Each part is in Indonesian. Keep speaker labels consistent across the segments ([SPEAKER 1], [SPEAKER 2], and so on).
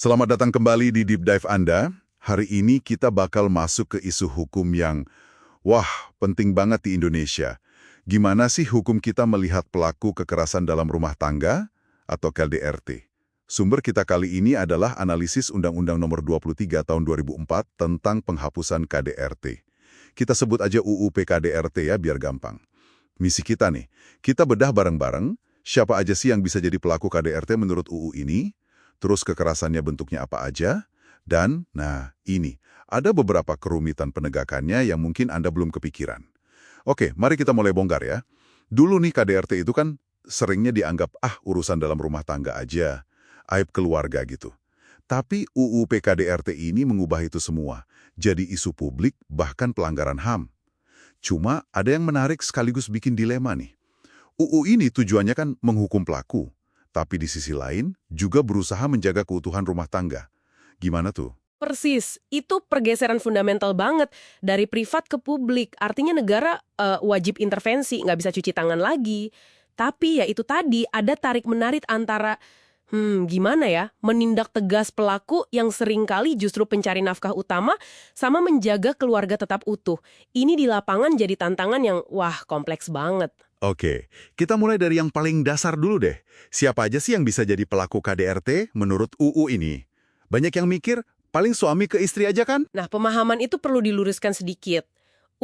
[SPEAKER 1] Selamat datang kembali di Deep Dive Anda. Hari ini kita bakal masuk ke isu hukum yang, wah, penting banget di Indonesia. Gimana sih hukum kita melihat pelaku kekerasan dalam rumah tangga atau KDRT? Sumber kita kali ini adalah analisis Undang-Undang Nomor 23 Tahun 2004 tentang penghapusan KDRT. Kita sebut aja UU PKDRT ya, biar gampang. Misi kita nih, kita bedah bareng-bareng, siapa aja sih yang bisa jadi pelaku KDRT menurut UU ini, terus kekerasannya bentuknya apa aja, dan, nah, ini, ada beberapa kerumitan penegakannya yang mungkin Anda belum kepikiran. Oke, mari kita mulai bongkar ya. Dulu nih KDRT itu kan seringnya dianggap, urusan dalam rumah tangga aja, aib keluarga gitu. Tapi UU PKDRT ini mengubah itu semua, jadi isu publik bahkan pelanggaran HAM. Cuma ada yang menarik sekaligus bikin dilema nih. UU ini tujuannya kan menghukum pelaku, tapi di sisi lain juga berusaha menjaga keutuhan rumah tangga. Gimana tuh?
[SPEAKER 2] Persis, itu pergeseran fundamental banget dari privat ke publik. Artinya negara wajib intervensi, nggak bisa cuci tangan lagi. Tapi ya itu tadi, ada tarik-menarik antara, gimana ya, menindak tegas pelaku yang seringkali justru pencari nafkah utama, sama menjaga keluarga tetap utuh. Ini di lapangan jadi tantangan yang, wah, kompleks banget.
[SPEAKER 1] Oke, kita mulai dari yang paling dasar dulu deh. Siapa aja sih yang bisa jadi pelaku KDRT menurut UU ini? Banyak yang mikir, paling suami ke istri aja kan?
[SPEAKER 2] Nah, pemahaman itu perlu diluruskan sedikit.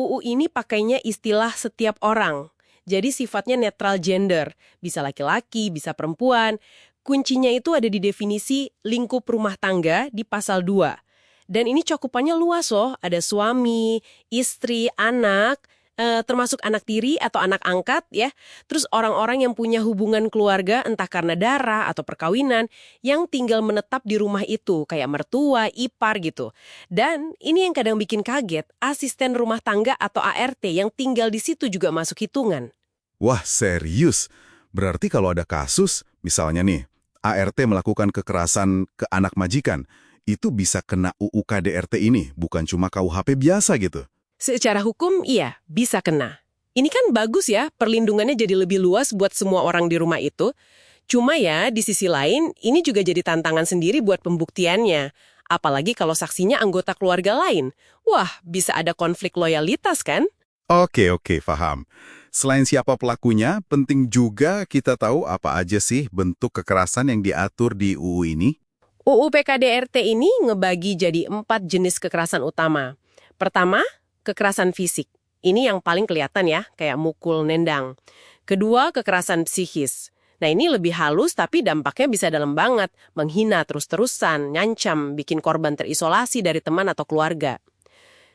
[SPEAKER 2] UU ini pakainya istilah setiap orang. Jadi sifatnya netral gender. Bisa laki-laki, bisa perempuan. Kuncinya itu ada di definisi lingkup rumah tangga di pasal 2. Dan ini cakupannya luas loh. Ada suami, istri, anak, termasuk anak tiri atau anak angkat ya. Terus orang-orang yang punya hubungan keluarga entah karena darah atau perkawinan yang tinggal menetap di rumah itu kayak mertua, ipar gitu. Dan ini yang kadang bikin kaget, asisten rumah tangga atau ART yang tinggal di situ juga masuk hitungan.
[SPEAKER 1] Wah, serius? Berarti kalau ada kasus, misalnya nih, ART melakukan kekerasan ke anak majikan, itu bisa kena UU KDRT ini, bukan cuma KUHP biasa gitu.
[SPEAKER 2] Secara hukum, iya, bisa kena. Ini kan bagus ya, perlindungannya jadi lebih luas buat semua orang di rumah itu. Cuma ya, di sisi lain, ini juga jadi tantangan sendiri buat pembuktiannya. Apalagi kalau saksinya anggota keluarga lain. Wah, bisa ada konflik loyalitas kan?
[SPEAKER 1] Oke, paham. Selain siapa pelakunya, penting juga kita tahu apa aja sih bentuk kekerasan yang diatur di UU ini.
[SPEAKER 2] UU PKDRT ini ngebagi jadi 4 jenis kekerasan utama. Pertama, kekerasan fisik. Ini yang paling kelihatan ya, kayak mukul, nendang. Kedua, kekerasan psikis. Nah ini lebih halus tapi dampaknya bisa dalam banget. Menghina terus-terusan, ngancam, bikin korban terisolasi dari teman atau keluarga.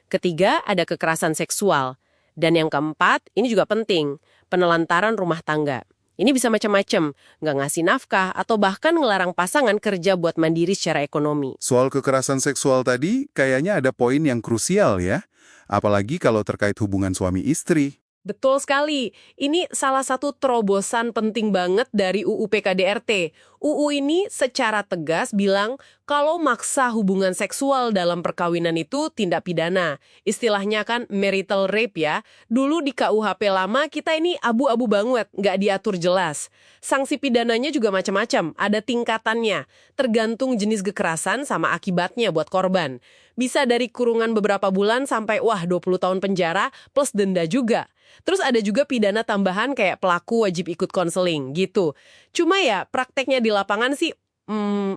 [SPEAKER 2] Ketiga, ada kekerasan seksual. Dan yang keempat, ini juga penting, penelantaran rumah tangga. Ini bisa macam-macam, nggak ngasih nafkah atau bahkan ngelarang pasangan kerja buat mandiri secara ekonomi.
[SPEAKER 1] Soal kekerasan seksual tadi, kayaknya ada poin yang krusial ya. Apalagi kalau terkait hubungan suami istri.
[SPEAKER 2] Betul sekali. Ini salah satu terobosan penting banget dari UU PKDRT. UU ini secara tegas bilang kalau maksa hubungan seksual dalam perkawinan itu tindak pidana. Istilahnya kan marital rape ya. Dulu di KUHP lama kita ini abu-abu banget, nggak diatur jelas. Sanksi pidananya juga macam-macam, ada tingkatannya. Tergantung jenis kekerasan sama akibatnya buat korban. Bisa dari kurungan beberapa bulan sampai 20 tahun penjara plus denda juga. Terus ada juga pidana tambahan kayak pelaku wajib ikut konseling gitu. Cuma ya prakteknya di lapangan sih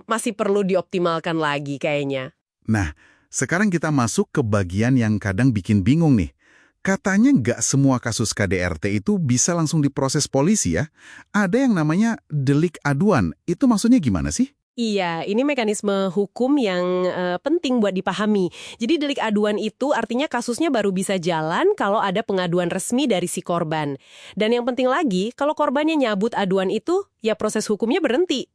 [SPEAKER 2] masih perlu dioptimalkan lagi kayaknya.
[SPEAKER 1] Nah, sekarang kita masuk ke bagian yang kadang bikin bingung nih. Katanya nggak semua kasus KDRT itu bisa langsung diproses polisi ya. Ada yang namanya delik aduan. Itu maksudnya gimana sih?
[SPEAKER 2] Iya, ini mekanisme hukum yang penting buat dipahami. Jadi delik aduan itu artinya kasusnya baru bisa jalan kalau ada pengaduan resmi dari si korban. Dan yang penting lagi, kalau korbannya nyabut aduan itu, ya proses hukumnya berhenti.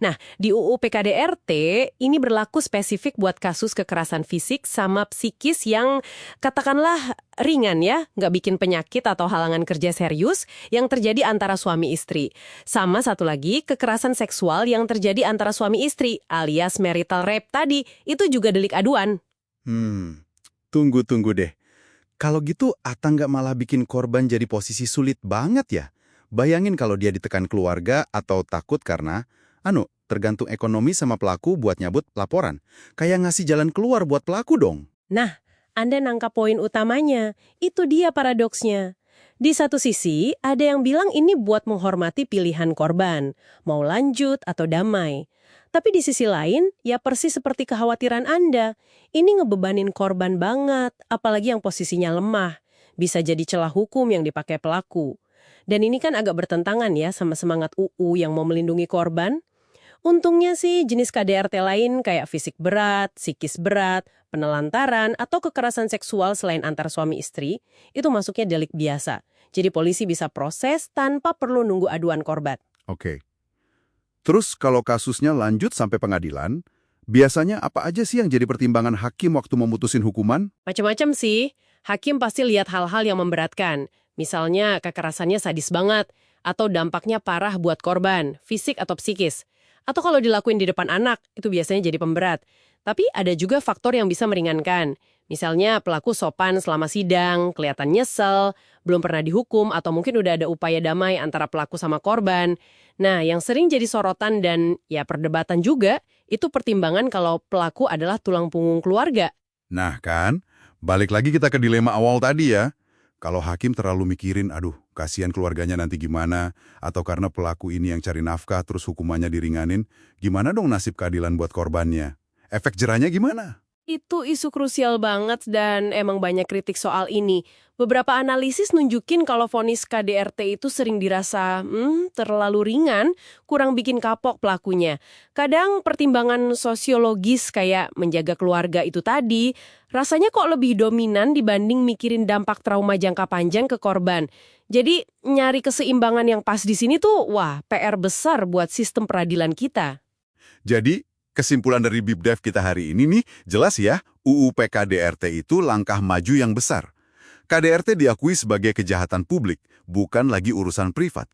[SPEAKER 2] Nah, di UU PKDRT ini berlaku spesifik buat kasus kekerasan fisik sama psikis yang katakanlah ringan ya, nggak bikin penyakit atau halangan kerja serius yang terjadi antara suami istri. Sama satu lagi, kekerasan seksual yang terjadi antara suami istri alias marital rape tadi, itu juga delik aduan.
[SPEAKER 1] Tunggu deh. Kalau gitu, Ata nggak malah bikin korban jadi posisi sulit banget ya? Bayangin kalau dia ditekan keluarga atau takut karena
[SPEAKER 3] tergantung ekonomi sama pelaku buat nyabut laporan. Kayak ngasih jalan keluar buat pelaku dong.
[SPEAKER 4] Nah, Anda nangkap poin utamanya. Itu dia paradoksnya. Di satu sisi, ada yang bilang ini buat menghormati pilihan korban, mau lanjut atau damai. Tapi di sisi lain, ya persis seperti kekhawatiran Anda. Ini ngebebanin korban banget, apalagi yang posisinya lemah. Bisa jadi celah hukum yang dipakai pelaku. Dan ini kan agak bertentangan ya sama semangat UU yang mau melindungi korban. Untungnya sih jenis KDRT lain kayak fisik berat, psikis berat, penelantaran, atau kekerasan seksual selain antar suami istri, itu masuknya delik biasa. Jadi polisi bisa proses tanpa perlu nunggu aduan korban.
[SPEAKER 1] Oke. Terus kalau kasusnya lanjut sampai pengadilan, biasanya apa aja sih yang jadi pertimbangan hakim waktu memutusin hukuman?
[SPEAKER 2] Macam-macam sih. Hakim pasti lihat hal-hal yang memberatkan. Misalnya kekerasannya sadis banget, atau dampaknya parah buat korban, fisik atau psikis. Atau kalau dilakuin di depan anak, itu biasanya jadi pemberat. Tapi ada juga faktor yang bisa meringankan. Misalnya pelaku sopan selama sidang, kelihatan nyesel, belum pernah dihukum, atau mungkin udah ada upaya damai antara pelaku sama korban. Nah, yang sering jadi sorotan dan ya perdebatan juga, itu pertimbangan kalau pelaku adalah tulang punggung keluarga.
[SPEAKER 1] Nah kan, balik lagi kita ke dilema awal tadi ya. Kalau hakim terlalu mikirin, aduh, kasihan keluarganya nanti gimana, atau karena pelaku ini yang cari nafkah terus hukumannya diringanin, gimana dong nasib keadilan buat korbannya? Efek jerahnya gimana?
[SPEAKER 2] Itu isu krusial banget dan emang banyak kritik soal ini. Beberapa analisis nunjukin kalau vonis KDRT itu sering dirasa terlalu ringan, kurang bikin kapok pelakunya. Kadang pertimbangan sosiologis kayak menjaga keluarga itu tadi, rasanya kok lebih dominan dibanding mikirin dampak trauma jangka panjang ke korban. Jadi nyari keseimbangan yang pas di sini tuh, wah PR besar buat sistem peradilan kita.
[SPEAKER 1] Jadi, kesimpulan dari Deep Dive kita hari ini nih, jelas ya, UU PKDRT itu langkah maju yang besar. KDRT diakui sebagai kejahatan publik, bukan lagi urusan privat.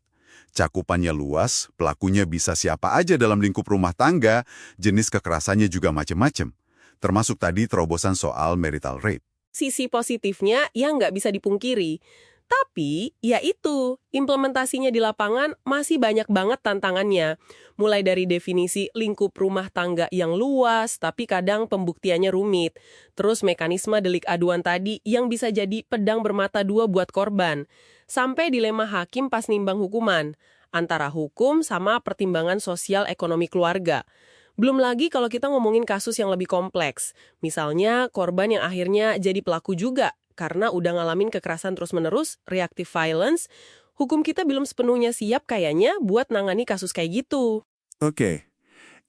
[SPEAKER 1] Cakupannya luas, pelakunya bisa siapa aja dalam lingkup rumah tangga, jenis kekerasannya juga macam-macam. Termasuk tadi terobosan soal marital rape.
[SPEAKER 2] Sisi positifnya yang nggak bisa dipungkiri. Tapi, ya itu, implementasinya di lapangan masih banyak banget tantangannya. Mulai dari definisi lingkup rumah tangga yang luas, tapi kadang pembuktiannya rumit. Terus mekanisme delik aduan tadi yang bisa jadi pedang bermata dua buat korban. Sampai dilema hakim pas nimbang hukuman, antara hukum sama pertimbangan sosial ekonomi keluarga. Belum lagi kalau kita ngomongin kasus yang lebih kompleks. Misalnya korban yang akhirnya jadi pelaku juga. Karena udah ngalamin kekerasan terus-menerus, reactive violence, hukum kita belum sepenuhnya siap kayaknya buat nangani kasus kayak gitu.
[SPEAKER 1] Oke,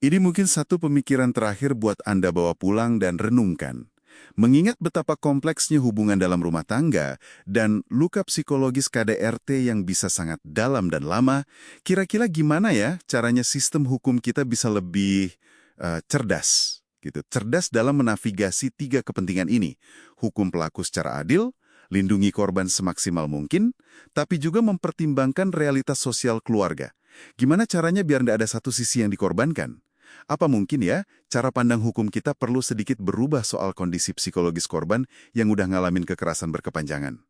[SPEAKER 1] ini mungkin satu pemikiran terakhir buat Anda bawa pulang dan renungkan. Mengingat betapa kompleksnya hubungan dalam rumah tangga dan luka psikologis KDRT yang bisa sangat dalam dan lama, kira-kira gimana ya caranya sistem hukum kita bisa lebih cerdas? Cerdas dalam menavigasi tiga kepentingan ini. Hukum pelaku secara adil, lindungi korban semaksimal mungkin, tapi juga mempertimbangkan realitas sosial keluarga. Gimana caranya biar tidak ada satu sisi yang dikorbankan? Apa mungkin ya, cara pandang hukum kita perlu sedikit berubah soal kondisi psikologis korban yang udah ngalamin kekerasan berkepanjangan?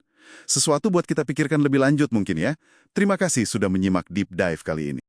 [SPEAKER 1] Sesuatu buat kita pikirkan lebih lanjut mungkin ya. Terima kasih sudah menyimak Deep Dive kali ini.